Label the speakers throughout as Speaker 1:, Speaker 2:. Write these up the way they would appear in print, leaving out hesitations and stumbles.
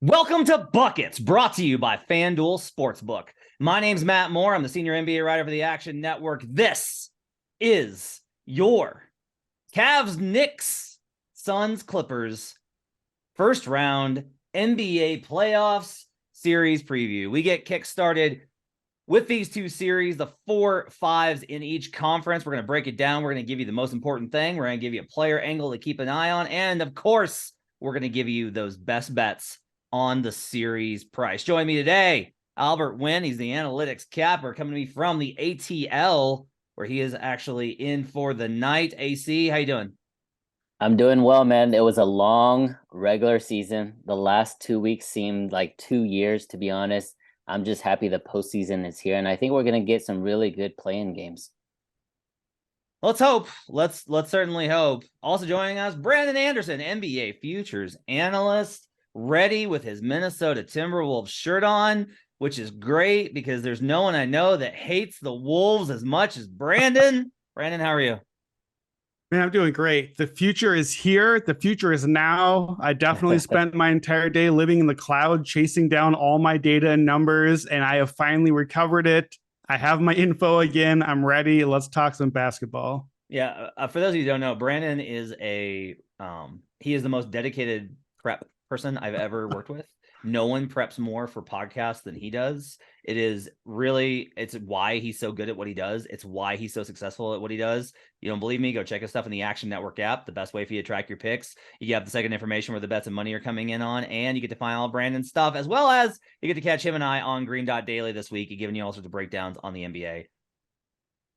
Speaker 1: Welcome to Buckets, brought to you by FanDuel Sportsbook. My name's Matt Moore. I'm the senior NBA writer for the Action Network. This is your Cavs, Knicks, Suns, Clippers first round NBA playoffs series preview. We get kick-started with these two series, the 4-5s in each conference. We're going to break it down. We're going to give you the most important thing. We're going to give you a player angle to keep an eye on. And, of course, we're going to give you those best bets on the series price. Join me today, Albert Wynn. He's the analytics capper coming to me from the ATL, where he is actually in for the night. AC, how you doing?
Speaker 2: I'm doing well, man. It was a long regular season. The last 2 weeks seemed like 2 years, to be honest. I'm just happy the postseason is here, and I think we're gonna get some really good playing games.
Speaker 1: Let's hope. Let's certainly hope. Also joining us, Brandon Anderson, NBA futures analyst, ready with his Minnesota Timberwolves shirt on, which is great because there's no one I know that hates the Wolves as much as Brandon. Brandon, how are you?
Speaker 3: Man, I'm doing great. The future is here. The future is now. I definitely spent my entire day living in the cloud, chasing down all my data and numbers, and I have finally recovered it. I have my info again. I'm ready. Let's talk some basketball.
Speaker 1: Yeah, for those of you who don't know, Brandon is he is the most dedicated prep person I've ever worked with. No one preps more for podcasts than he does. It's why he's so good at what he does. It's why he's so successful at what he does. You don't believe me? Go check his stuff in the Action Network app. The best way for you to track your picks. You have the second information where the bets and money are coming in on, and you get to find all Brandon's stuff, as well as you get to catch him and I on Green Dot Daily this week, giving you all sorts of breakdowns on the NBA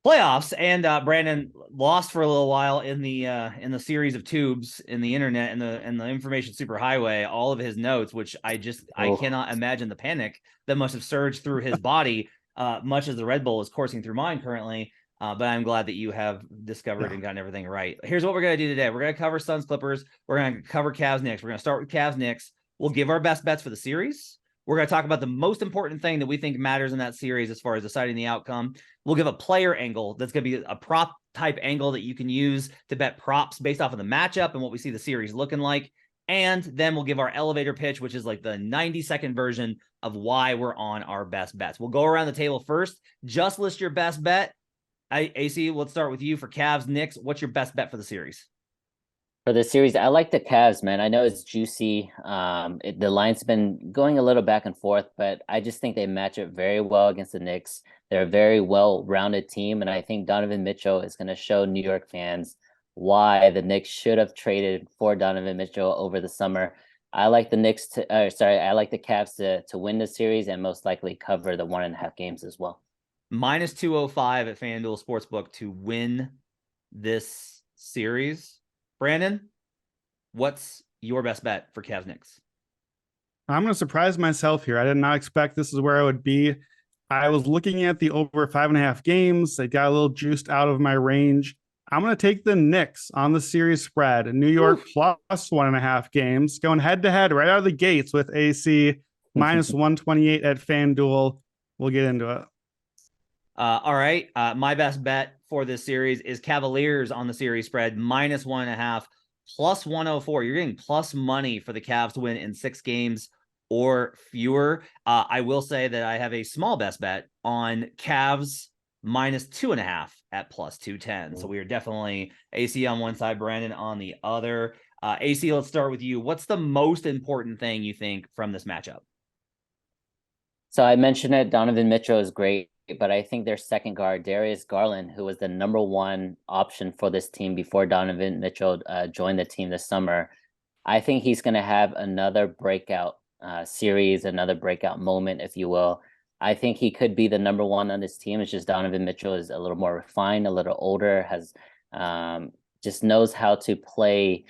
Speaker 1: playoffs. And Brandon lost for a little while in the series of tubes in the internet and the information superhighway, all of his notes, which I cannot imagine the panic that must have surged through his body, much as the Red Bull is coursing through mine currently. But I'm glad that you have discovered and gotten everything right. Here's what we're going to do today. We're going to cover Suns Clippers. We're going to cover Cavs Knicks. We're going to start with Cavs Knicks. We'll give our best bets for the series. We're going to talk about the most important thing that we think matters in that series as far as deciding the outcome. We'll give a player angle that's going to be a prop type angle that you can use to bet props based off of the matchup and what we see the series looking like. And then we'll give our elevator pitch, which is like the 90-second version of why we're on our best bets. We'll go around the table first. Just list your best bet. AC, let's start with you for Cavs Knicks. What's your best bet for the series?
Speaker 2: For the series, I like the Cavs, man. I know it's juicy. The line's been going a little back and forth, but I just think they match up very well against the Knicks. They're a very well-rounded team, and I think Donovan Mitchell is going to show New York fans why the Knicks should have traded for Donovan Mitchell over the summer. I like the I like the Cavs to win the series and most likely cover the 1.5 games as well.
Speaker 1: Minus 205 at FanDuel Sportsbook to win this series. Brandon, what's your best bet for Cavs Knicks?
Speaker 3: I'm going to surprise myself here. I did not expect this is where I would be. I was looking at the over 5.5 games. I got a little juiced out of my range. I'm going to take the Knicks on the series spread. New York plus 1.5 games, going head to head right out of the gates with AC minus 128 at FanDuel. We'll get into it.
Speaker 1: All right. My best bet for this series is Cavaliers on the series spread, minus 1.5, plus 104. You're getting plus money for the Cavs to win in 6 games or fewer. I will say that I have a small best bet on Cavs minus 2.5 at plus 210. So we are definitely AC on one side, Brandon on the other. AC, let's start with you. What's the most important thing you think from this matchup?
Speaker 2: So I mentioned it. Donovan Mitchell is great, but I think their second guard, Darius Garland, who was the number one option for this team before Donovan Mitchell joined the team this summer, I think he's going to have another breakout series, another breakout moment, if you will. I think he could be the number one on this team. It's just Donovan Mitchell is a little more refined, a little older, has just knows how to play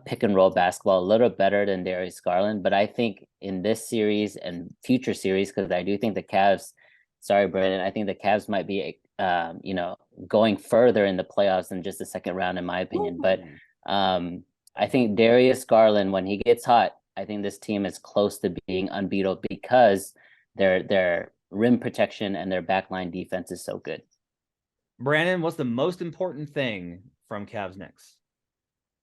Speaker 2: pick and roll basketball a little better than Darius Garland. But I think in this series and future series, because I do think the Cavs, sorry, Brandon, I think the Cavs might be, going further in the playoffs than just the second round, in my opinion. But I think Darius Garland, when he gets hot, I think this team is close to being unbeatable because their rim protection and their backline defense is so good.
Speaker 1: Brandon, what's the most important thing from Cavs Knicks?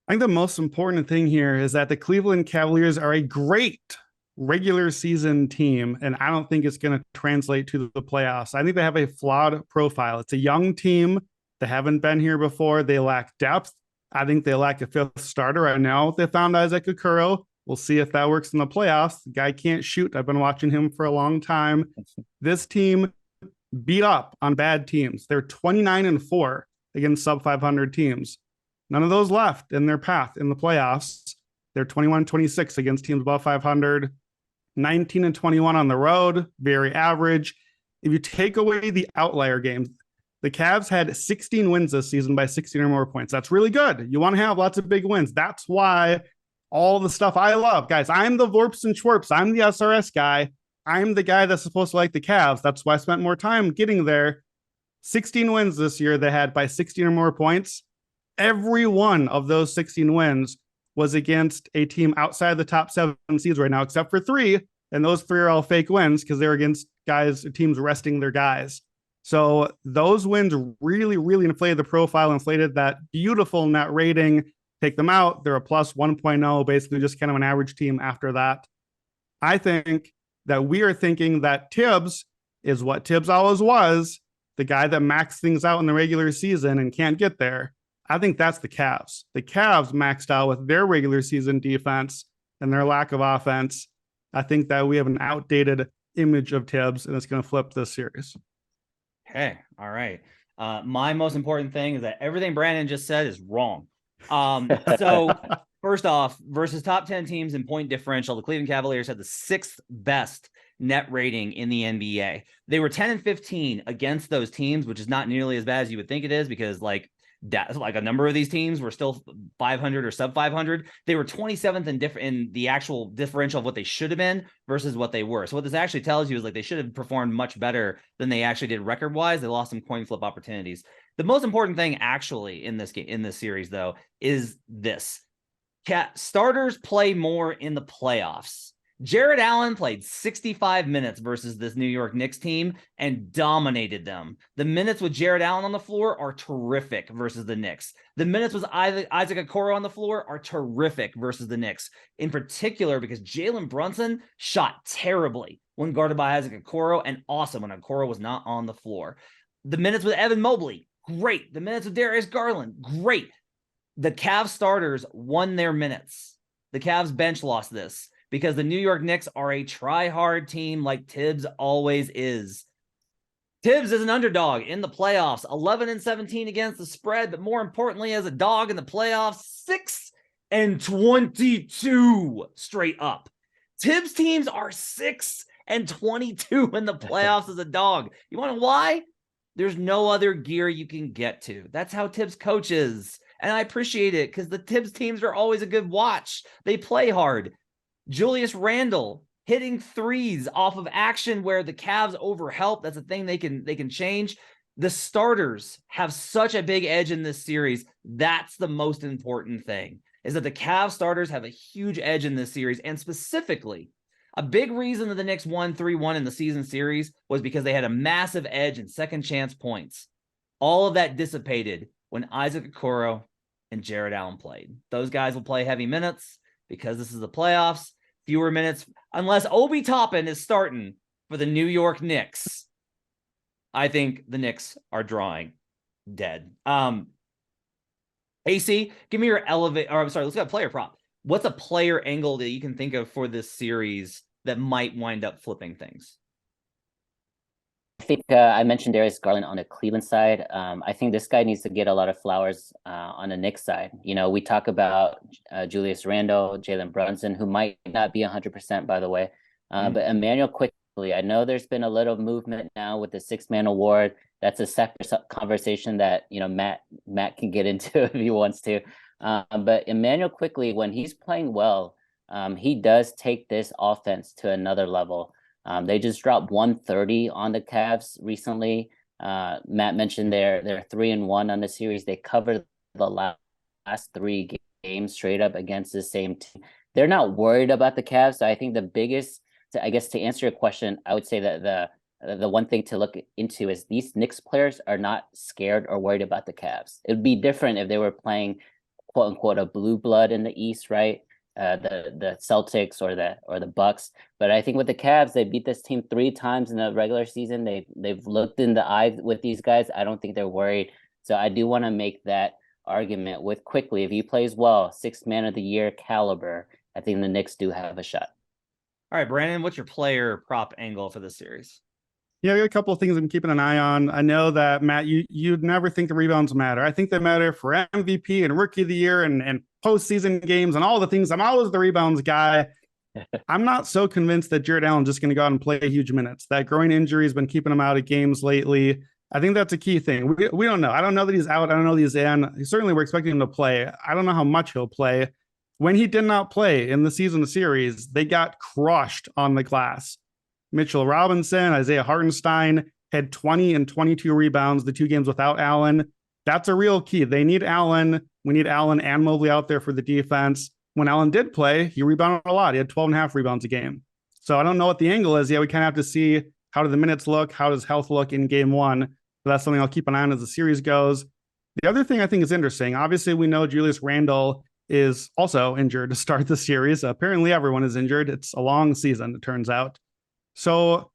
Speaker 3: I think the most important thing here is that the Cleveland Cavaliers are a great regular season team, and I don't think it's going to translate to the playoffs. I think they have a flawed profile. It's a young team. They haven't been here before. They lack depth. I think they lack a fifth starter right now. They found Isaac Okoro. We'll see if that works in the playoffs. The guy can't shoot. I've been watching him for a long time. This team beat up on bad teams. They're 29-4 against sub 500 teams. None of those left in their path in the playoffs. They're 21-26 against teams above 500, 19-21 on the road, very average. If you take away the outlier games, the Cavs had 16 wins this season by 16 or more points. That's really good. You want to have lots of big wins. That's why all the stuff I love. Guys, I'm the Vorps and Schwarps. I'm the SRS guy. I'm the guy that's supposed to like the Cavs. That's why I spent more time getting there. 16 wins this year they had by 16 or more points. Every one of those 16 wins was against a team outside the top 7 seeds right now, except for 3. And those 3 are all fake wins because they're against teams resting their guys. So those wins really, really inflated the profile, inflated that beautiful net rating. Take them out, they're a plus 1.0, basically just kind of an average team after that. I think that we are thinking that Tibbs is what Tibbs always was, the guy that maxed things out in the regular season and can't get there. I think that's the Cavs. The Cavs maxed out with their regular season defense and their lack of offense. I think that we have an outdated image of Tibbs, and it's going to flip this series.
Speaker 1: Okay. All right. My most important thing is that everything Brandon just said is wrong. So first off, versus top 10 teams in point differential, the Cleveland Cavaliers had the 6th best net rating in the NBA. They were 10-15 against those teams, which is not nearly as bad as you would think it is, because like a number of these teams were still 500 or sub 500. They were 27th in the actual differential of what they should have been versus what they were. So what this actually tells you is like they should have performed much better than they actually did record wise. They lost some coin flip opportunities. The most important thing actually in this game, in this series though, is this: starters play more in the playoffs. Jared Allen played 65 minutes versus this New York Knicks team and dominated them. The minutes with Jared Allen on the floor are terrific versus the Knicks. The minutes with Isaac Okoro on the floor are terrific versus the Knicks, in particular because Jalen Brunson shot terribly when guarded by Isaac Okoro and awesome when Okoro was not on the floor. The minutes with Evan Mobley, great. The minutes with Darius Garland, great. The Cavs starters won their minutes. The Cavs bench lost this, because the New York Knicks are a try-hard team like Tibbs always is. Tibbs is an underdog in the playoffs, 11-17 against the spread, but more importantly, as a dog in the playoffs, 6-22 straight up. Tibbs teams are 6-22 in the playoffs as a dog. You want to know why? There's no other gear you can get to. That's how Tibbs coaches. And I appreciate it because the Tibbs teams are always a good watch. They play hard. Julius Randle hitting threes off of action where the Cavs overhelp. That's a thing they can change. The starters have such a big edge in this series. That's the most important thing, is that the Cavs starters have a huge edge in this series. And specifically, a big reason that the Knicks won 3-1 in the season series was because they had a massive edge in second chance points. All of that dissipated when Isaac Okoro and Jared Allen played. Those guys will play heavy minutes because this is the playoffs. Fewer minutes, unless Obi Toppin is starting for the New York Knicks. I think the Knicks are drawing dead. AC, give me your let's go player prop. What's a player angle that you can think of for this series that might wind up flipping things?
Speaker 2: I think I mentioned Darius Garland on the Cleveland side. I think this guy needs to get a lot of flowers on the Knicks side. You know, we talk about Julius Randle, Jalen Brunson, who might not be 100%, by the way. But Emmanuel Quickly, I know there's been a little movement now with the 6-man award. That's a separate conversation that, you know, Matt can get into if he wants to. But Emmanuel Quickly, when he's playing well, he does take this offense to another level. They just dropped 130 on the Cavs recently. Matt mentioned they're 3-1 on the series. They covered the last 3 games straight up against the same team. They're not worried about the Cavs. So I think the biggest, I guess, to answer your question, I would say that the one thing to look into is these Knicks players are not scared or worried about the Cavs. It would be different if they were playing, quote unquote, a blue blood in the East, right? the Celtics or the Bucks. But I think with the Cavs, they beat this team 3 times in the regular season. They've looked in the eye with these guys. I don't think they're worried. So I do want to make that argument with Quickly. If he plays well, 6th man of the year caliber, I think the Knicks do have a shot.
Speaker 1: All right, Brandon, what's your player prop angle for this series?
Speaker 3: Yeah, we got a couple of things I'm keeping an eye on. I know that, Matt, you'd never think the rebounds matter. I think they matter for MVP and Rookie of the Year and postseason games and all the things. I'm always the rebounds guy. I'm not so convinced that Jared Allen's just going to go out and play huge minutes. That groin injury has been keeping him out of games lately. I think that's a key thing. We don't know. I don't know that he's out. I don't know that he's in. Certainly, we're expecting him to play. I don't know how much he'll play. When he did not play in the season series, they got crushed on the glass. Mitchell Robinson, Isaiah Hartenstein had 20 and 22 rebounds the 2 games without Allen. That's a real key. They need Allen. We need Allen and Mobley out there for the defense. When Allen did play, he rebounded a lot. He had 12 and a half rebounds a game. So I don't know what the angle is. Yeah, we kind of have to see how do the minutes look, how does health look in game 1. So that's something I'll keep an eye on as the series goes. The other thing I think is interesting, obviously we know Julius Randle is also injured to start the series. Apparently everyone is injured. It's a long season, it turns out. So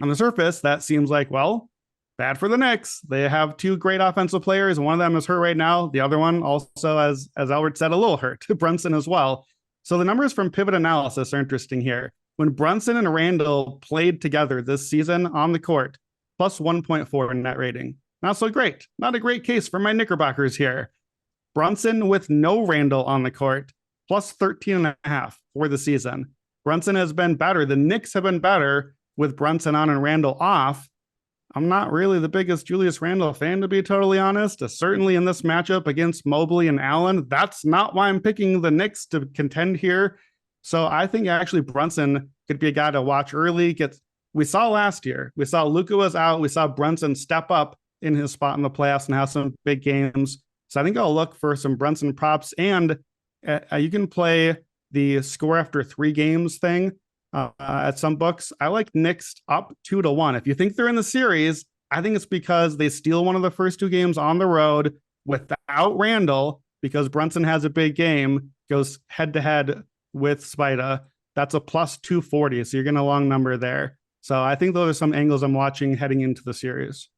Speaker 3: on the surface, that seems like, well, bad for the Knicks. They have 2 great offensive players. One of them is hurt right now. The other one also, as Albert said, a little hurt, Brunson as well. So the numbers from Pivot Analysis are interesting here. When Brunson and Randle played together this season on the court, plus 1.4 in net rating. Not so great. Not a great case for my Knickerbockers here. Brunson with no Randle on the court, plus 13.5 for the season. Brunson has been better. The Knicks have been better with Brunson on and Randle off. I'm not really the biggest Julius Randle fan, to be totally honest. Certainly in this matchup against Mobley and Allen, that's not why I'm picking the Knicks to contend here. So I think actually Brunson could be a guy to watch early. We saw last year, we saw Luka was out. We saw Brunson step up in his spot in the playoffs and have some big games. So I think I'll look for some Brunson props, and you can play the score after 3 games thing at some books. I like Knicks up 2-1. If you think they're in the series, I think it's because they steal one of the first 2 games on the road without Randle, because Brunson has a big game, goes head to head with Spida. That's a plus 240. So you're getting a long number there. So I think those are some angles I'm watching heading into the series.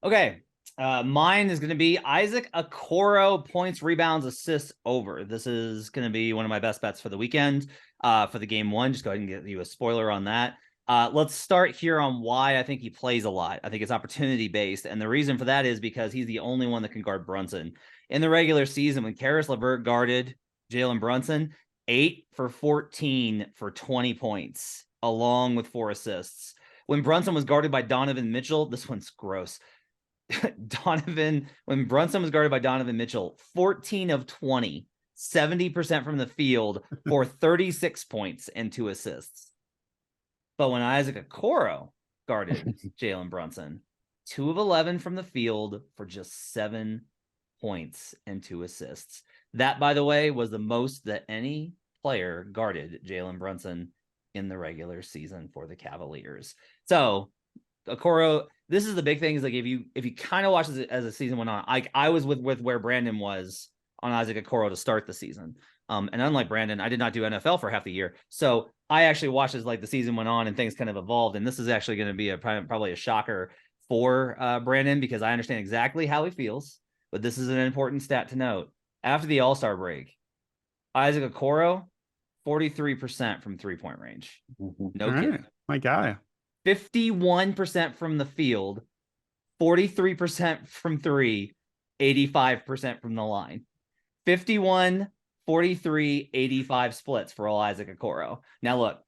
Speaker 1: Okay. Mine is going to be Isaac Okoro points, rebounds, assists over. This is going to be one of my best bets for the weekend for the game 1. Just go ahead and get you a spoiler on that. Let's start here on why I think he plays a lot. I think it's opportunity based. And the reason for that is because he's the only one that can guard Brunson. In the regular season, when Karis LeVert guarded Jalen Brunson, 8 for 14 for 20 points, along with 4 assists. When Brunson was guarded by Donovan Mitchell, this one's gross. When Brunson was guarded by Donovan Mitchell, 14 of 20, 70% from the field for 36 points and 2 assists. But when Isaac Okoro guarded Jalen Brunson, 2 of 11 from the field for just 7 points and 2 assists. That, by the way, was the most that any player guarded Jalen Brunson in the regular season for the Cavaliers. So Okoro, this is the big thing, is like if you kind of watch this as the season went on, I was with where Brandon was on Isaac Okoro to start the season. And unlike Brandon, I did not do NFL for half the year. So I actually watched as like the season went on and things kind of evolved. And this is actually going to be probably a shocker for Brandon, because I understand exactly how he feels. But this is an important stat to note. After the All-Star break, Isaac Okoro, 43% from 3-point range. No kidding.
Speaker 3: Right. My guy.
Speaker 1: 51% from the field, 43% from 3, 85% from the line. 51, 43, 85 splits for all Isaac Okoro. Now look,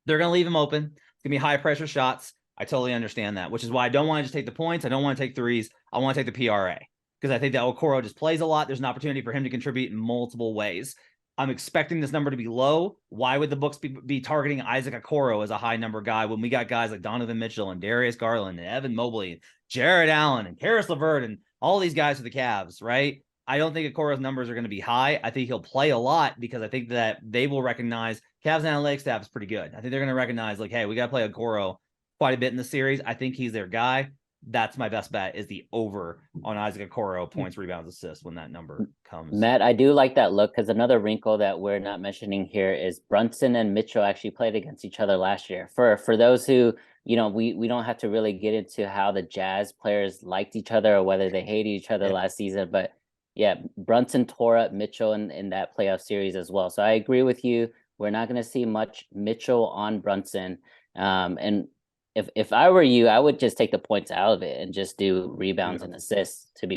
Speaker 1: they're going to leave him open. It's going to be high pressure shots. I totally understand that, which is why I don't want to just take the points. I don't want to take threes. I want to take the PRA, because I think that Okoro just plays a lot. There's an opportunity for him to contribute in multiple ways. I'm expecting this number to be low. Why would the books be targeting Isaac Okoro as a high number guy when we got guys like Donovan Mitchell and Darius Garland and Evan Mobley, Jared Allen and Karis LeVert and all these guys for the Cavs, right? I don't think Okoro's numbers are going to be high. I think he'll play a lot, because I think that they will recognize Cavs analytics staff is pretty good. I think they're going to recognize like, hey, we got to play Okoro quite a bit in the series. I think he's their guy. that's my best bet, is the over on Isaac Okoro points, rebounds, assists when that number comes.
Speaker 2: Matt, I do like that look, because another wrinkle that we're not mentioning here is Brunson and Mitchell actually played against each other last year. For those who, we don't have to really get into how the Jazz players liked each other or whether they hated each other last season, but yeah, Brunson tore up Mitchell in that playoff series as well. So I agree with you. We're not going to see much Mitchell on Brunson. And if I were you, I would just take the points out of it and just do rebounds and assists, to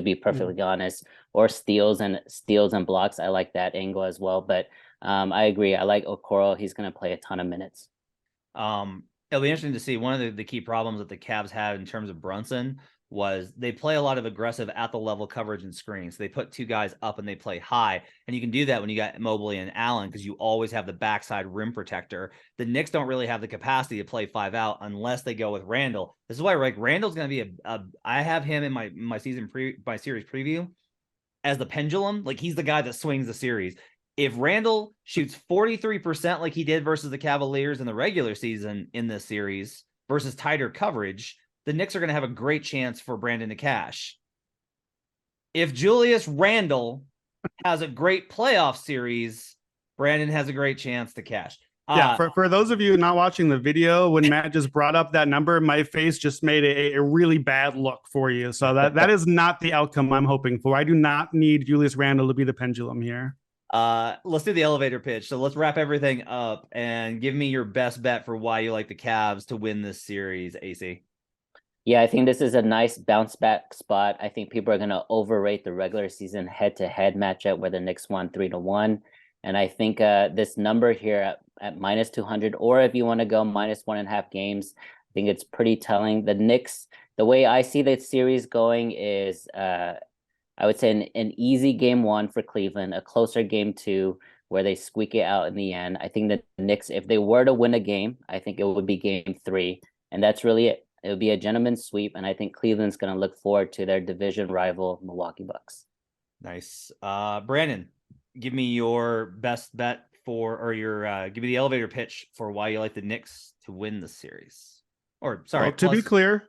Speaker 2: be perfectly honest, or steals and blocks. I like that angle as well. But I agree. I like Okoro. He's going to play a ton of minutes.
Speaker 1: It'll be interesting to see. One of the key problems that the Cavs had in terms of Brunson was they play a lot of aggressive at the level coverage and screening. So they put two guys up and they play high. And you can do that when you got Mobley and Allen, because you always have the backside rim protector. The Knicks don't really have the capacity to play 5 out unless they go with Randall. This is why, like, Randall's going to be I have him in my series preview as the pendulum. Like, he's the guy that swings the series. If Randall shoots 43% like he did versus the Cavaliers in the regular season in this series versus tighter coverage, the Knicks are going to have a great chance for Brandon to cash. If Julius Randle has a great playoff series, Brandon has a great chance to cash.
Speaker 3: Yeah, for those of you not watching the video, when Matt just brought up that number, my face just made a really bad look for you. So that is not the outcome I'm hoping for. I do not need Julius Randle to be the pendulum here.
Speaker 1: Let's do the elevator pitch. So let's wrap everything up and give me your best bet for why you like the Cavs to win this series, AC.
Speaker 2: Yeah, I think this is a nice bounce back spot. I think people are going to overrate the regular season head-to-head matchup where the Knicks won 3-1. And I think this number here at minus 200, or if you want to go minus 1.5 games, I think it's pretty telling. The Knicks, the way I see the series going is I would say an easy game 1 for Cleveland, a closer game 2 where they squeak it out in the end. I think the Knicks, if they were to win a game, I think it would be game 3. And that's really it. It would be a gentleman's sweep, and I think Cleveland's going to look forward to their division rival, Milwaukee Bucks.
Speaker 1: Nice. Brandon, give me your best bet give me the elevator pitch for why you like the Knicks to win the series. Or, sorry.
Speaker 3: Well, to be clear,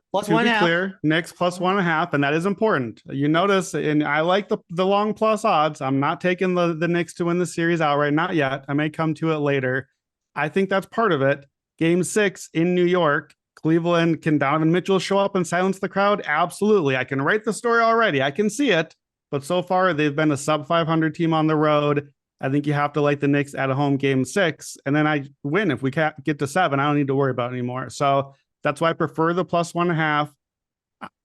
Speaker 3: Knicks plus 1.5, and that is important. You notice, and I like the long plus odds. I'm not taking the Knicks to win the series outright, not yet. I may come to it later. I think that's part of it. Game 6 in New York. Cleveland, can Donovan Mitchell show up and silence the crowd? Absolutely. I can write the story already. I can see it. But so far, they've been a sub 500 team on the road. I think you have to like the Knicks at a home game 6. And then I win. If we can't get to 7, I don't need to worry about it anymore. So that's why I prefer the plus 1.5.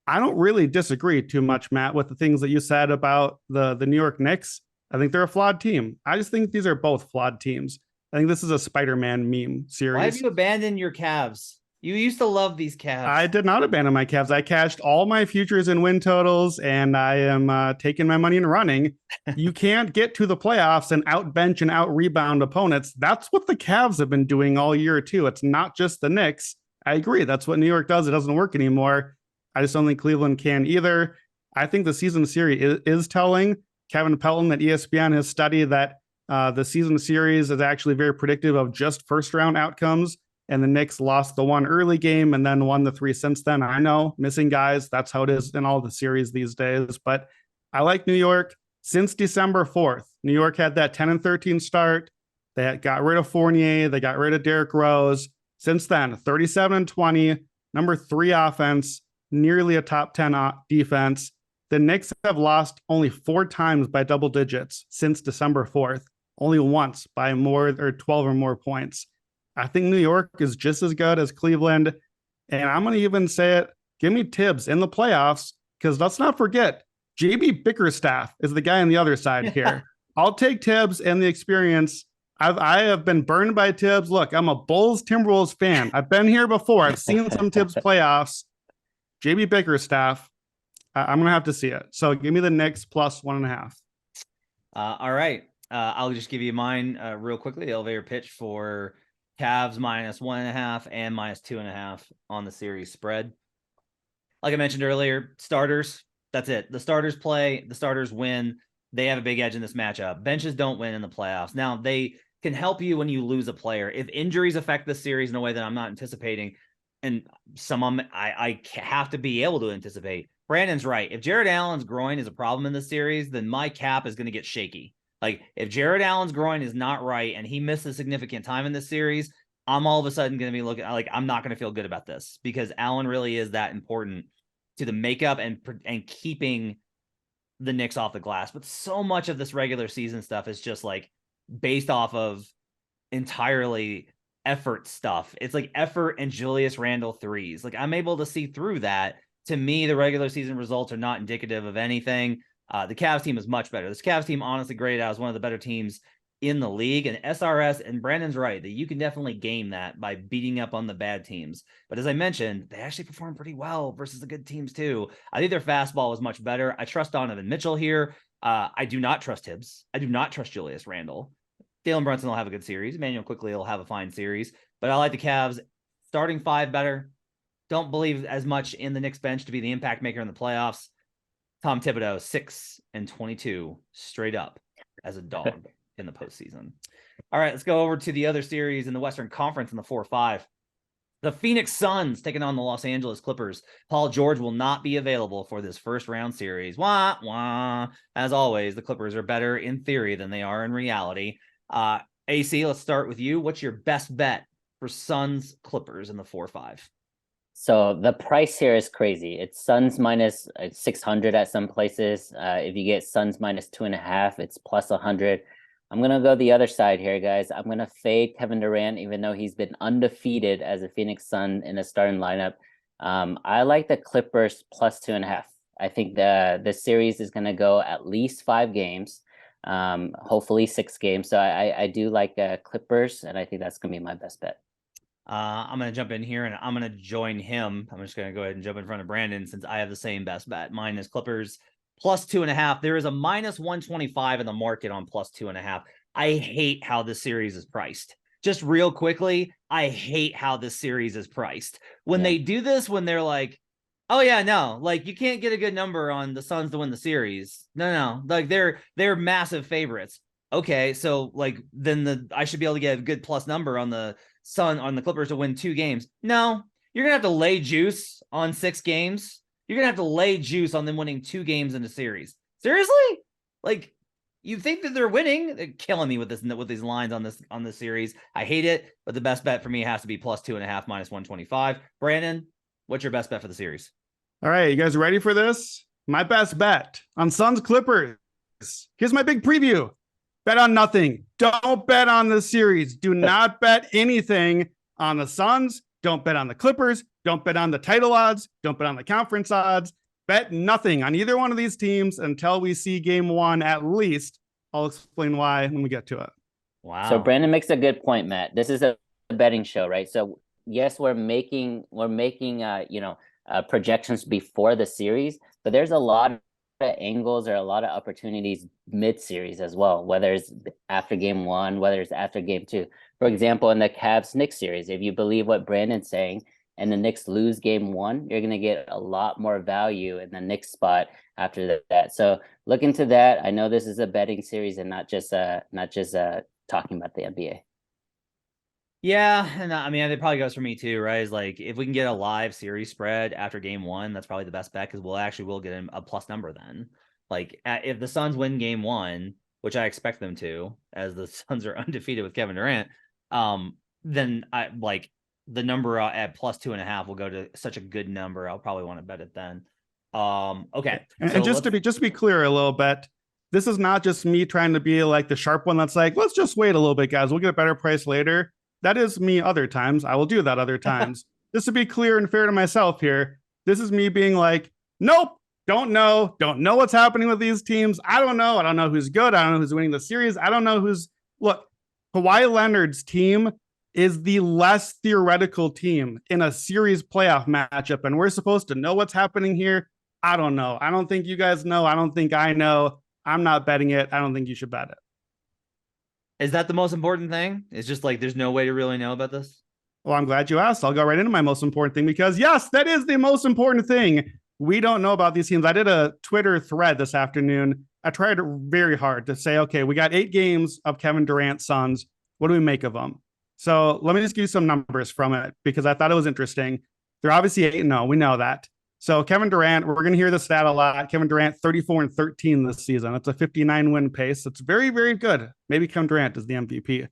Speaker 3: I don't really disagree too much, Matt, with the things that you said about the New York Knicks. I think they're a flawed team. I just think these are both flawed teams. I think this is a Spider-Man meme series.
Speaker 1: Why have you abandoned your Cavs? You used to love these Cavs.
Speaker 3: I did not abandon my Cavs. I cashed all my futures and win totals, and I am taking my money and running. You can't get to the playoffs and outbench and out-rebound opponents. That's what the Cavs have been doing all year, too. It's not just the Knicks. I agree. That's what New York does. It doesn't work anymore. I just don't think Cleveland can either. I think the season series is telling. Kevin Pelton at ESPN has studied that the season series is actually very predictive of just first-round outcomes. And the Knicks lost the one early game and then won the 3 since then. I know, missing guys. That's how it is in all the series these days. But I like New York since December 4th. New York had that 10-13 start. They got rid of Fournier. They got rid of Derrick Rose. Since then, 37-20, number 3 offense, nearly a top 10 defense. The Knicks have lost only 4 times by double digits since December 4th. Only once by more or 12 or more points. I think New York is just as good as Cleveland. And I'm going to even say it. Give me Tibbs in the playoffs, because let's not forget, JB Bickerstaff is the guy on the other side here. I'll take Tibbs and the experience. I have been burned by Tibbs. Look, I'm a Bulls Timberwolves fan. I've been here before. I've seen some Tibbs playoffs. JB Bickerstaff, I'm going to have to see it. So give me the Knicks plus 1.5.
Speaker 1: All right. I'll just give you mine real quickly. The elevator pitch for Cavs minus 1.5 and minus 2.5 on the series spread. Like I mentioned earlier, starters, that's it. The starters play, the starters win. They have a big edge in this matchup. Benches don't win in the playoffs. Now, they can help you when you lose a player. If injuries affect this series in a way that I'm not anticipating, and some of them I have to be able to anticipate. Brandon's right. If Jared Allen's groin is a problem in this series, then my cap is going to get shaky. Like if Jared Allen's groin is not right and he misses significant time in this series, I'm all of a sudden going to be looking like I'm not going to feel good about this because Allen really is that important to the makeup and keeping the Knicks off the glass. But so much of this regular season stuff is just like based off of entirely effort stuff. It's like effort and Julius Randle threes. Like I'm able to see through that. To me, the regular season results are not indicative of anything. The Cavs team is much better. This Cavs team honestly graded out as one of the better teams in the league, and SRS, and Brandon's right that you can definitely game that by beating up on the bad teams. But as I mentioned, they actually perform pretty well versus the good teams too. I think their fastball is much better. I trust Donovan Mitchell here. I do not trust Hibbs. I do not trust Julius Randle. Dalen Brunson will have a good series. Emmanuel quickly will have a fine series. But I like the Cavs starting 5 better. Don't believe as much in the Knicks bench to be the impact maker in the playoffs. Tom Thibodeau, 6-22, straight up as a dog in the postseason. All right, let's go over to the other series in the Western Conference in the 4-5. The Phoenix Suns taking on the Los Angeles Clippers. Paul George will not be available for this first round series. Wah, wah. As always, the Clippers are better in theory than they are in reality. AC, let's start with you. What's your best bet for Suns Clippers in the 4-5?
Speaker 2: So the price here is crazy. It's Suns minus 600 at some places. If you get Suns minus 2.5, it's plus 100. I'm going to go the other side here, guys. I'm going to fade Kevin Durant, even though he's been undefeated as a Phoenix Sun in the starting lineup. I like the Clippers plus 2.5. I think the series is going to go at least 5 games, hopefully 6 games. So I do like Clippers, and I think that's going to be my best bet.
Speaker 1: I'm going to jump in here and I'm going to join him. I'm just going to go ahead and jump in front of Brandon since I have the same best bet. Mine is Clippers plus 2.5. There is a minus 125 in the market on plus 2.5. I hate how this series is priced. Just real quickly, I hate how this series is priced. When they do this, when they're like, oh yeah, no, like you can't get a good number on the Suns to win the series. No, like they're massive favorites. Okay, so like then I should be able to get a good plus number on the Clippers to win 2 games. No, you're gonna have to lay juice on 6 games. You're gonna have to lay juice on them winning 2 games in a series. Seriously? Like you think that they're winning? They're killing me with these lines on this series. I hate it, but the best bet for me has to be plus 2.5 minus 125. Brandon, what's your best bet for the series?
Speaker 3: All right, you guys ready for this? My best bet on Suns Clippers. Here's my big preview. Bet on nothing. Don't bet on the series. Do not bet anything on the Suns. Don't bet on the Clippers. Don't bet on the title odds. Don't bet on the conference odds. Bet nothing on either one of these teams until we see game 1 at least. I'll explain why when we get to it.
Speaker 2: Wow. So Brandon makes a good point, Matt. This is a betting show, right? So yes, we're making projections before the series, but there's a lot of angles or a lot of opportunities mid-series as well, whether it's after game 1, whether it's after game 2. For example, in the Cavs Knicks series, if you believe what Brandon's saying and the Knicks lose game 1, you're going to get a lot more value in the Knicks spot after that. So look into that. I know this is a betting series and not just talking about the NBA.
Speaker 1: Yeah, and I mean, it probably goes for me too, right? Is like if we can get a live series spread after game 1, that's probably the best bet because we'll get a plus number then. Like if the Suns win game 1, which I expect them to, as the Suns are undefeated with Kevin Durant, then I like the number at plus 2.5 will go to such a good number. I'll probably want to bet it then. Okay,
Speaker 3: and just to be clear a little bit, this is not just me trying to be like the sharp one that's like, let's just wait a little bit, guys. We'll get a better price later. That is me other times. I will do that other times. Just to be clear and fair to myself here, this is me being like, nope, don't know what's happening with these teams. I don't know who's good. I don't know who's winning the series. I don't know look, Kawhi Leonard's team is the less theoretical team in a series playoff matchup, and we're supposed to know what's happening here. I don't know. I don't think you guys know. I don't think I know. I'm not betting it. I don't think you should bet it.
Speaker 1: Is that the most important thing? It's just like there's no way to really know about this?
Speaker 3: Well, I'm glad you asked. I'll go right into my most important thing because, yes, that is the most important thing. We don't know about these teams. I did a Twitter thread this afternoon. I tried very hard to say, okay, we got 8 games of Kevin Durant Suns. What do we make of them? So let me just give you some numbers from it because I thought it was interesting. They're obviously 8-0. We know that. So Kevin Durant, we're going to hear this stat a lot. Kevin Durant, 34-13 this season. That's a 59 win pace. That's very, very good. Maybe Kevin Durant is the MVP.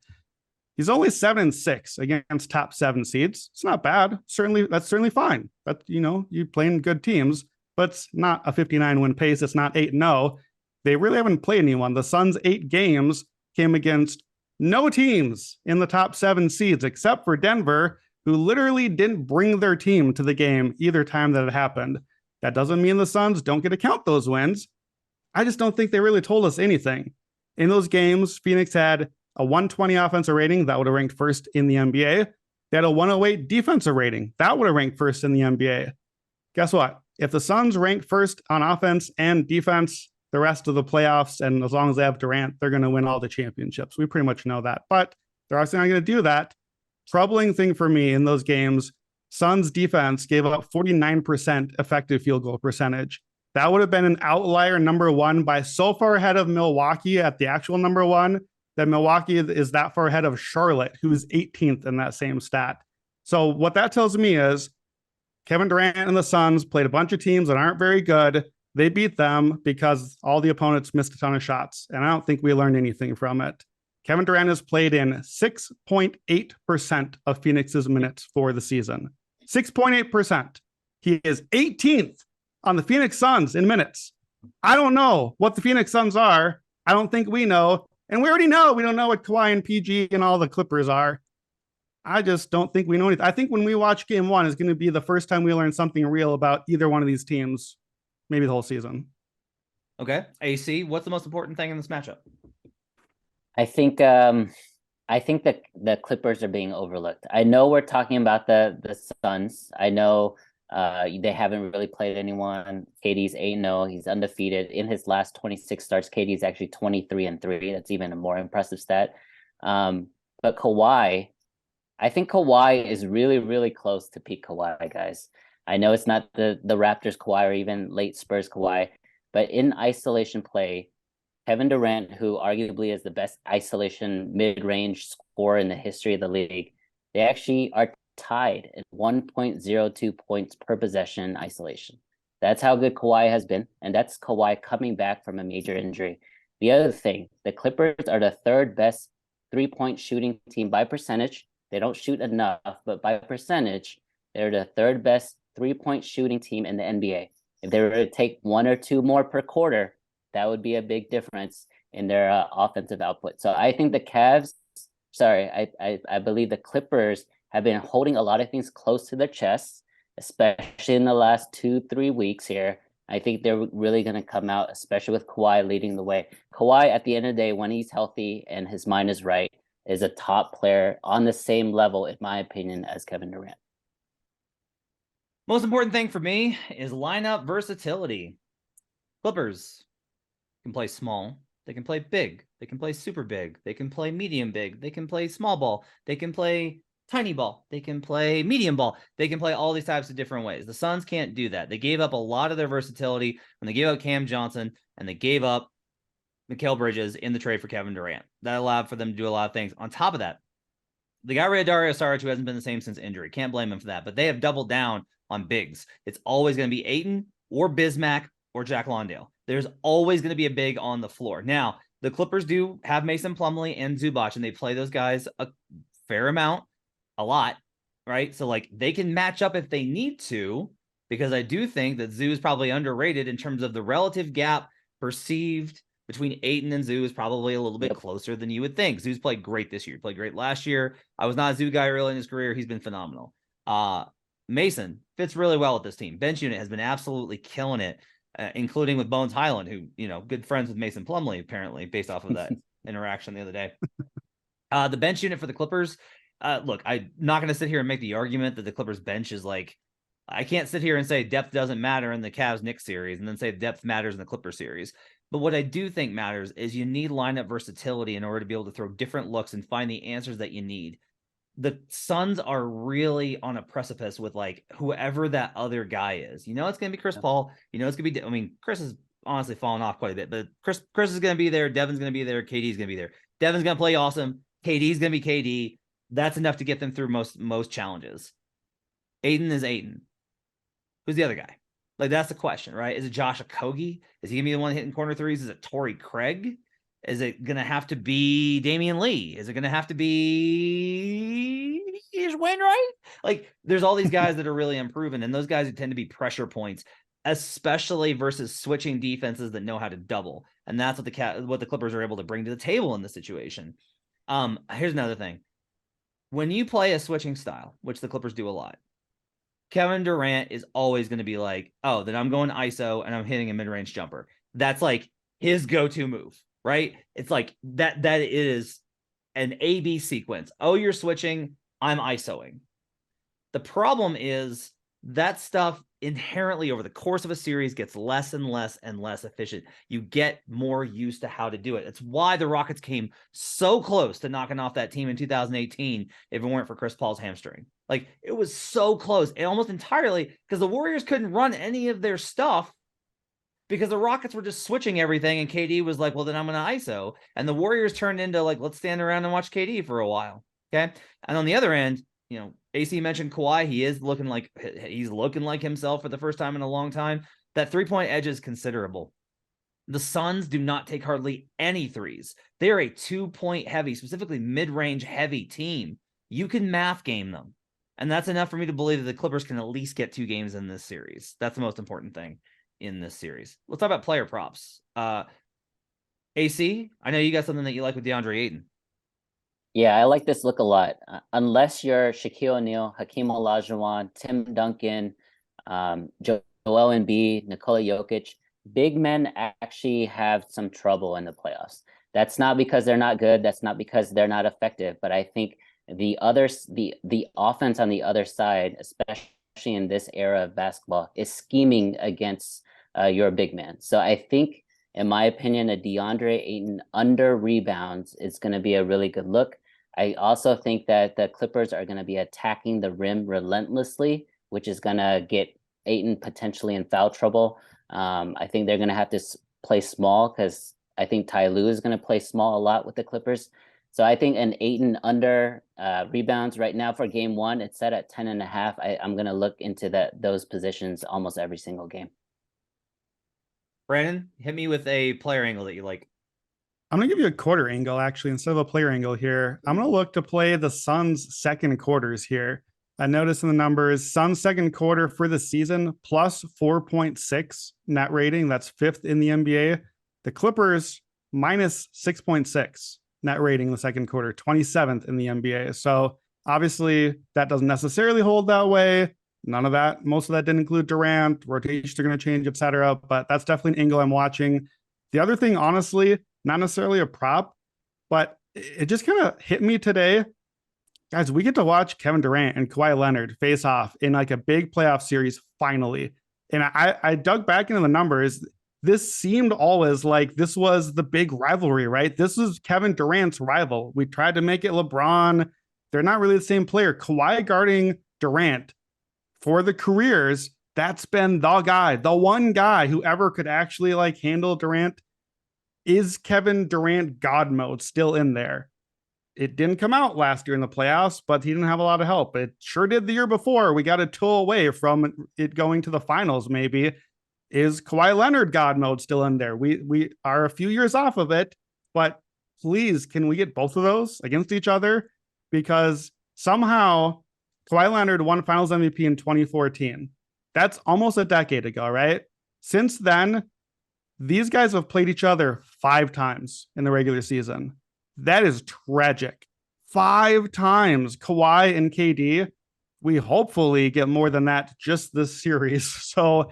Speaker 3: He's only 7-6 against top 7 seeds. It's not bad. That's certainly fine. But you playing good teams, but it's not a 59 win pace. It's not 8-0. They really haven't played anyone. The Suns' 8 games came against no teams in the top 7 seeds except for Denver, who literally didn't bring their team to the game either time that it happened. That doesn't mean the Suns don't get to count those wins. I just don't think they really told us anything. In those games, Phoenix had a 120 offensive rating. That would have ranked first in the NBA. They had a 108 defensive rating. That would have ranked first in the NBA. Guess what? If the Suns ranked first on offense and defense the rest of the playoffs, and as long as they have Durant, they're going to win all the championships. We pretty much know that. But they're obviously not going to do that. Troubling thing for me in those games, Suns defense gave up 49% effective field goal percentage. That would have been an outlier number 1 by so far ahead of Milwaukee at the actual number 1 that Milwaukee is that far ahead of Charlotte, who's 18th in that same stat. So what that tells me is Kevin Durant and the Suns played a bunch of teams that aren't very good. They beat them because all the opponents missed a ton of shots. And I don't think we learned anything from it. Kevin Durant has played in 6.8% of Phoenix's minutes for the season. 6.8%. He is 18th on the Phoenix Suns in minutes. I don't know what the Phoenix Suns are. I don't think we know. And we already know we don't know what Kawhi and PG and all the Clippers are. I just don't think we know anything. I think when we watch game 1 is going to be the first time we learn something real about either one of these teams, maybe the whole season.
Speaker 1: Okay. AC, what's the most important thing in this matchup?
Speaker 2: I think that the Clippers are being overlooked. I know we're talking about the Suns. I know they haven't really played anyone. KD's 8-0. He's undefeated. In his last 26 starts, KD's actually 23-3. That's even a more impressive stat. But Kawhi, I think Kawhi is really, really close to peak Kawhi, guys. I know it's not the Raptors Kawhi or even late Spurs Kawhi, but in isolation play, Kevin Durant, who arguably is the best isolation mid-range scorer in the history of the league, they actually are tied at 1.02 points per possession in isolation. That's how good Kawhi has been, and that's Kawhi coming back from a major injury. The other thing, the Clippers are the 3rd best 3-point shooting team by percentage. They don't shoot enough, but by percentage, they're the 3rd best 3-point shooting team in the NBA. If they were to take 1 or 2 more per quarter, that would be a big difference in their offensive output. So I think I believe the Clippers have been holding a lot of things close to their chests, especially in the last 2-3 weeks here. I think they're really going to come out, especially with Kawhi leading the way. Kawhi, at the end of the day, when he's healthy and his mind is right, is a top player on the same level, in my opinion, as Kevin Durant.
Speaker 1: Most important thing for me is lineup versatility. Clippers can play small. They can play big. They can play super big. They can play medium big. They can play small ball. They can play tiny ball. They can play medium ball. They can play all these types of different ways. The Suns can't do that. They gave up a lot of their versatility when they gave up Cam Johnson and they gave up Mikal Bridges in the trade for Kevin Durant. That allowed for them to do a lot of things. On top of that, they got rid of Dario Saric, who hasn't been the same since injury. Can't blame him for that. But they have doubled down on bigs. It's always going to be Ayton or Bismack or Jack Londale. There's always going to be a big on the floor. Now, the Clippers do have Mason Plumlee and Zubac, and they play those guys a fair amount, a lot, right? So, they can match up if they need to, because I do think that Zoo is probably underrated in terms of the relative gap perceived between Ayton and Zoo is probably a little bit closer than you would think. Zoo's played great this year. Played great last year. I was not a Zoo guy early in his career. He's been phenomenal. Mason fits really well with this team. Bench unit has been absolutely killing it, including with Bones Highland, who, good friends with Mason Plumlee, apparently, based off of that interaction the other day. The bench unit for the Clippers, look, I'm not going to sit here and make the argument that the Clippers bench is I can't sit here and say depth doesn't matter in the Cavs-Knicks series and then say depth matters in the Clippers series. But what I do think matters is you need lineup versatility in order to be able to throw different looks and find the answers that you need. The Suns are really on a precipice with whoever that other guy is. It's going to be Chris Paul. It's going to be, Chris has honestly fallen off quite a bit, but Chris is going to be there. Devin's going to be there. KD's going to be there. Devin's going to play awesome. KD's going to be KD. That's enough to get them through most challenges. Aiden is Aiden. Who's the other guy? Like, that's the question, right? Is it Josh Okogie? Is he gonna be the one hitting corner threes? Is it Torrey Craig? Is it gonna have to be Damian Lee? Is it gonna have to be Wainwright? Like, there's all these guys that are really improving, and those guys who tend to be pressure points, especially versus switching defenses that know how to double. And that's what the Clippers are able to bring to the table in this situation. Here's another thing. When you play a switching style, which the Clippers do a lot, Kevin Durant is always going to be like, oh, then I'm going ISO and I'm hitting a mid-range jumper. That's like his go-to move, right? It's like that is an A-B sequence. Oh, you're switching, I'm ISOing. The problem is that stuff inherently over the course of a series gets less and less and less efficient. You get more used to how to do it. It's why the Rockets came so close to knocking off that team in 2018 if it weren't for Chris Paul's hamstring. Like, it was so close, and almost entirely because the Warriors couldn't run any of their stuff because the Rockets were just switching everything, and KD was like, well, then I'm going to ISO. And the Warriors turned into like, let's stand around and watch KD for a while. Okay. And on the other end, you know, AC mentioned Kawhi. He's looking like himself for the first time in a long time. That 3-point edge is considerable. The Suns do not take hardly any threes. They are a 2-point heavy, specifically mid-range heavy team. You can math game them. And that's enough for me to believe that the Clippers can at least get 2 games in this series. That's the most important thing in this series. Let's talk about player props. AC, I know you got something that you like with DeAndre Ayton.
Speaker 2: Yeah, I like this look a lot. Unless you're Shaquille O'Neal, Hakeem Olajuwon, Tim Duncan, Joel Embiid, Nikola Jokic, big men actually have some trouble in the playoffs. That's not because they're not good. That's not because they're not effective. But I think the offense on the other side, especially in this era of basketball, is scheming against your big man. So I think, in my opinion, a DeAndre Ayton under rebounds is going to be a really good look. I also think that the Clippers are going to be attacking the rim relentlessly, which is going to get Ayton potentially in foul trouble. I think they're going to have to play small because I think Ty Lue is going to play small a lot with the Clippers. So I think an Ayton under rebounds right now for game 1, it's set at 10.5. I'm going to look into those positions almost every single game.
Speaker 1: Brandon, hit me with a player angle that you like.
Speaker 3: I'm going to give you a quarter angle, actually, instead of a player angle here. I'm going to look to play the Suns' second quarters here. I noticed in the numbers, Suns' second quarter for the season, plus 4.6 net rating. That's 5th in the NBA. The Clippers, minus 6.6 net rating in the second quarter, 27th in the NBA. So obviously, that doesn't necessarily hold that way. None of that. Most of that didn't include Durant. Rotations are going to change, etc. But that's definitely an angle I'm watching. The other thing, honestly, not necessarily a prop, but it just kind of hit me today. Guys, we get to watch Kevin Durant and Kawhi Leonard face off in like a big playoff series finally. And I dug back into the numbers. This seemed always like this was the big rivalry, right? This was Kevin Durant's rival. We tried to make it LeBron. They're not really the same player. Kawhi guarding Durant for the careers, that's been the guy, the one guy who ever could actually like handle Durant. Is Kevin Durant God mode still in there? It didn't come out last year in the playoffs, but he didn't have a lot of help. It sure did the year before. We got a toe away from it going to the finals, maybe. Is Kawhi Leonard God mode still in there? We are a few years off of it, but please, can we get both of those against each other? Because somehow Kawhi Leonard won Finals MVP in 2014. That's almost a decade ago, right? Since then, these guys have played each other 5 times in the regular season. That is tragic. 5 times, Kawhi and KD. We hopefully get more than that just this series. So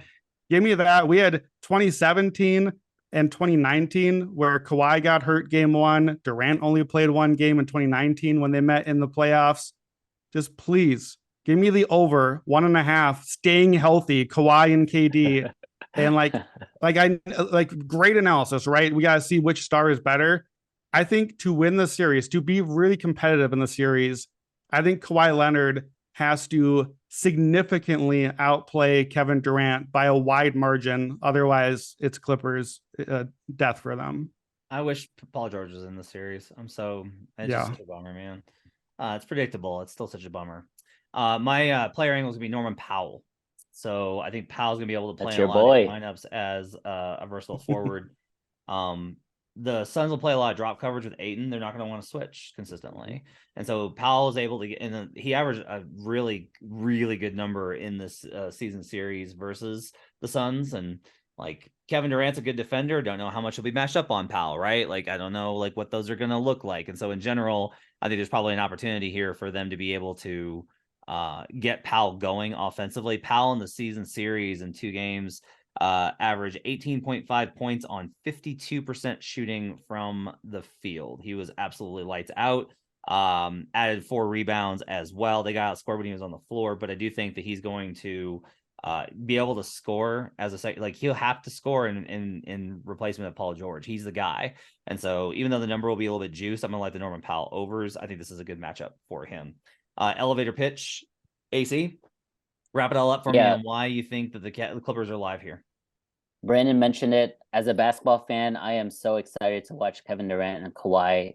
Speaker 3: give me that. We had 2017 and 2019 where Kawhi got hurt game 1. Durant only played 1 game in 2019 when they met in the playoffs. Just please give me the over 1.5, staying healthy, Kawhi and KD. And like great analysis, right? We got to see which star is better. I think to win the series, to be really competitive in the series, I think Kawhi Leonard has to significantly outplay Kevin Durant by a wide margin. Otherwise, it's Clippers death for them.
Speaker 1: I wish Paul George was in the series. Just a bummer, man. It's predictable. It's still such a bummer. My player angle is gonna be Norman Powell. So I think Powell's gonna be able to play
Speaker 2: That's
Speaker 1: in a
Speaker 2: your
Speaker 1: lot
Speaker 2: boy.
Speaker 1: of lineups as a versatile forward. The Suns will play a lot of drop coverage with Ayton. They're not going to want to switch consistently, and so Powell is able to get. And he averaged a really, really good number in this season series versus the Suns. And like Kevin Durant's a good defender. Don't know how much he'll be matched up on Powell, right? Like I don't know like what those are going to look like. And so in general, I think there's probably an opportunity here for them to be able to get Powell going offensively. Powell in the season series in 2 games average 18.5 points on 52% shooting from the field. He was absolutely lights out. Added 4 rebounds as well. They got outscored when he was on the floor, but I do think that he's going to be able to score as a second. Like he'll have to score in replacement of Paul George. He's the guy, and so even though the number will be a little bit juiced, I'm gonna like the Norman Powell overs. I think this is a good matchup for him. Elevator pitch, AC. Wrap it all up for me on why you think that the Clippers are live here.
Speaker 2: Brandon mentioned it. As a basketball fan, I am so excited to watch Kevin Durant and Kawhi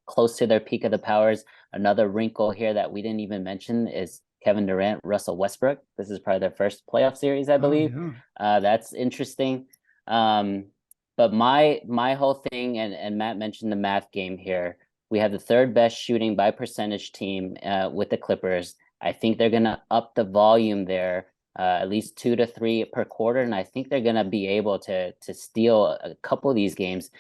Speaker 2: close to their peak of the powers. Another wrinkle here that we didn't even mention is Kevin Durant, Russell Westbrook. This is probably their first playoff series, I believe. That's interesting. But my whole thing, and Matt mentioned the math game here. We have the 3rd best shooting by percentage team with the Clippers. I think they're going to up the volume there. At least 2 to 3 per quarter, and I think they're going to be able to steal a couple of these games.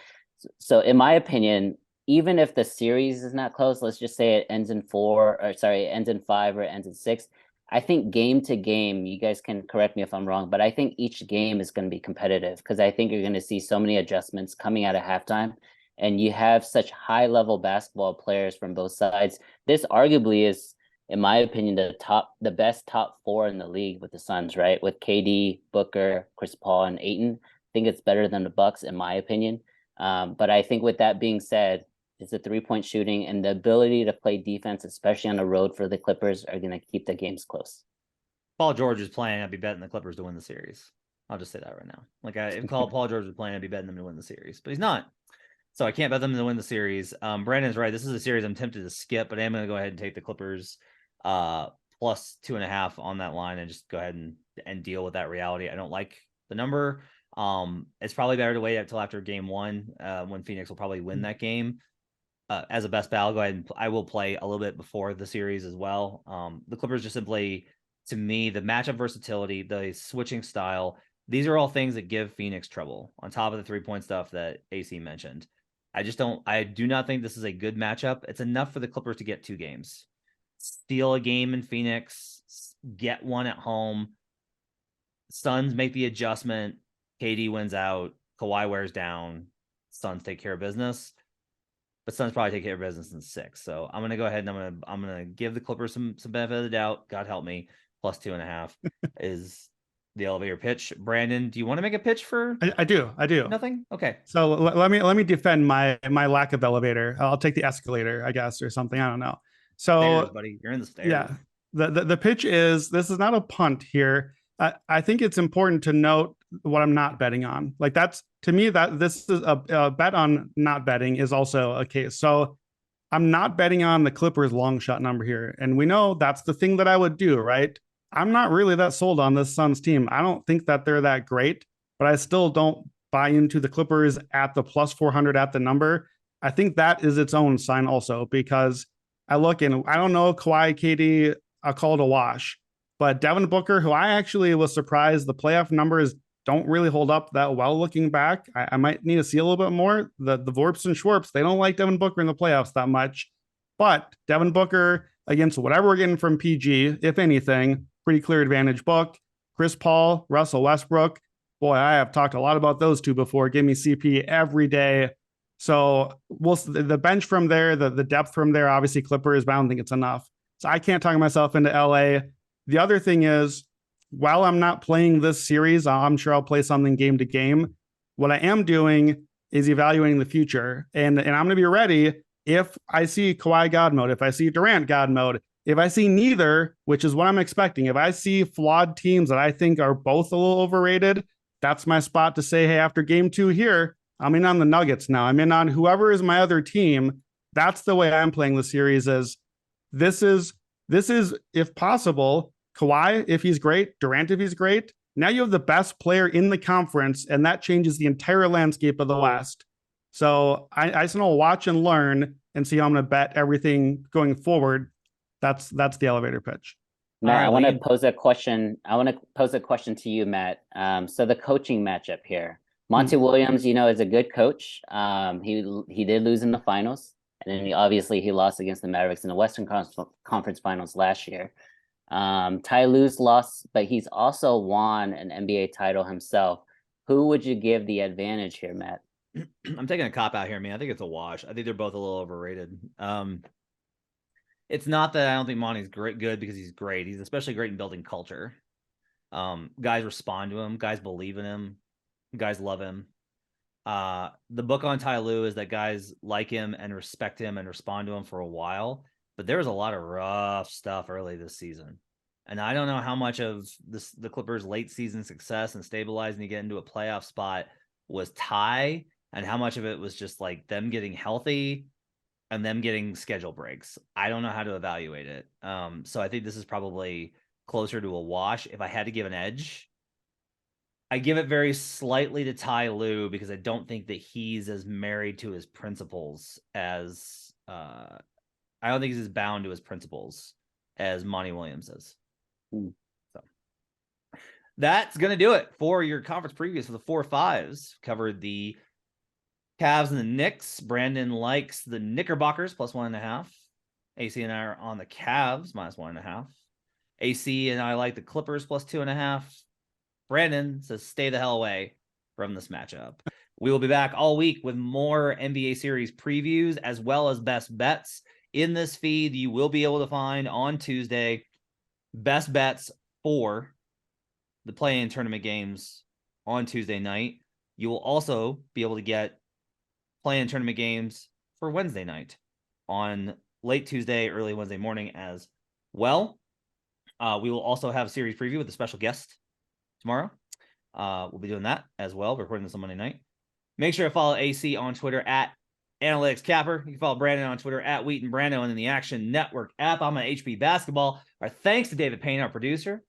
Speaker 2: So in my opinion, even if the series is not close, let's just say it ends in 5 or it ends in 6. I think game to game, you guys can correct me if I'm wrong, but I think each game is going to be competitive because I think you're going to see so many adjustments coming out of halftime, and you have such high level basketball players from both sides. This arguably is, in my opinion, the best top 4 in the league with the Suns, right? With KD, Booker, Chris Paul, and Ayton. I think it's better than the Bucks, in my opinion. But I think with that being said, it's the 3-point shooting and the ability to play defense, especially on the road for the Clippers, are going to keep the games close.
Speaker 1: Paul George is playing. I'd be betting the Clippers to win the series. I'll just say that right now. Like if Paul George was playing, I'd be betting them to win the series, but he's not. So I can't bet them to win the series. Brandon's right. This is a series I'm tempted to skip, but I am going to go ahead and take the Clippers plus 2.5 on that line and just go ahead and deal with that reality. I don't like the number. It's probably better to wait until after game 1 when Phoenix will probably win that game. As a best bet, I'll go ahead and I will play a little bit before the series as well. The Clippers just simply, to me, the matchup versatility, the switching style, these are all things that give Phoenix trouble on top of the 3-point stuff that AC mentioned. I do not think this is a good matchup. It's enough for the Clippers to get 2 games. Steal a game in Phoenix, get 1 at home. Suns make the adjustment. KD wins out. Kawhi wears down. Suns take care of business. But Suns probably take care of business in 6. So I'm gonna go ahead and I'm gonna give the Clippers some benefit of the doubt. God help me. Plus 2.5 is the elevator pitch. Brandon, do you want to make a pitch for?
Speaker 3: I do.
Speaker 1: Nothing. Okay.
Speaker 3: So let me defend my lack of elevator. I'll take the escalator, I guess, or something. I don't know. So
Speaker 1: stairs, buddy, you're in the stairs.
Speaker 3: Yeah, the pitch is, this is not a punt here. I think it's important to note what I'm not betting on. Like that's, to me, that this is a bet on not betting is also a case. So I'm not betting on the Clippers long shot number here. And we know that's the thing that I would do, right? I'm not really that sold on this Suns team. I don't think that they're that great, but I still don't buy into the Clippers at the plus 400 at the number. I think that is its own sign also, because I look and I don't know, Kawhi, KD, I'll call it a wash. But Devin Booker, who I actually was surprised the playoff numbers don't really hold up that well looking back. I might need to see a little bit more. The Vorps and Schwarps, they don't like Devin Booker in the playoffs that much. But Devin Booker against whatever we're getting from PG, if anything, pretty clear advantage book. Chris Paul, Russell Westbrook. Boy, I have talked a lot about those two before. Give me CP every day. So the bench from there, the depth from there, obviously Clippers, but I don't think it's enough. So I can't talk myself into LA. The other thing is, while I'm not playing this series, I'm sure I'll play something game to game. What I am doing is evaluating the future. And I'm going to be ready if I see Kawhi God mode, if I see Durant God mode, if I see neither, which is what I'm expecting, if I see flawed teams that I think are both a little overrated, that's my spot to say, hey, after game 2 here, I'm in on the Nuggets now. I'm in on whoever is my other team. That's the way I'm playing the series. Is this is This is, if possible, Kawhi, if he's great, Durant, if he's great. Now you have the best player in the conference, and that changes the entire landscape of the West. So I just want to watch and learn and see how I'm going to bet everything going forward. That's the elevator pitch.
Speaker 2: Matt,
Speaker 1: right,
Speaker 2: I want to
Speaker 1: Lee.
Speaker 2: pose a question. I want to pose a question to you, Matt. So the coaching matchup here, Monty Williams, is a good coach. He did lose in the finals, and then obviously he lost against the Mavericks in the Western Conference Finals last year. Ty Lue's lost, but he's also won an NBA title himself. Who would you give the advantage here, Matt?
Speaker 1: I'm taking a cop out here, man. I think it's a wash. I think they're both a little overrated. It's not that I don't think Monty's good because he's great. He's especially great in building culture. Guys respond to him. Guys believe in him. Guys love him. The book on Ty Lue is that guys like him and respect him and respond to him for a while. But there was a lot of rough stuff early this season. And I don't know how much of the Clippers' late season success and stabilizing to get into a playoff spot was Ty, and how much of it was just like them getting healthy and them getting schedule breaks. I don't know how to evaluate it. So I think this is probably closer to a wash. If I had to give an edge, I give it very slightly to Ty Lue because I don't think that he's as married to his principles as I don't think he's as bound to his principles as Monty Williams is. So that's going to do it for your conference previews for the 4-5s. Covered the Cavs and the Knicks. Brandon likes the Knickerbockers plus 1.5. AC and I are on the Cavs minus 1.5. AC and I like the Clippers plus 2.5. Brandon says stay the hell away from this matchup. We will be back all week with more NBA series previews as well as best bets. In this feed, you will be able to find on Tuesday best bets for the play-in tournament games on Tuesday night. You will also be able to get play-in tournament games for Wednesday night on late Tuesday, early Wednesday morning as well. We will also have a series preview with a special guest tomorrow. We'll be doing that as well. We're recording this on Monday night. Make sure to follow AC on Twitter at Analytics Capper. You can follow Brandon on Twitter at Wheaton Brando and in the Action Network app. I'm on HB Basketball. Our thanks to David Payne, our producer.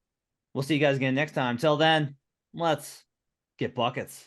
Speaker 1: We'll see you guys again next time. Till then, let's get buckets.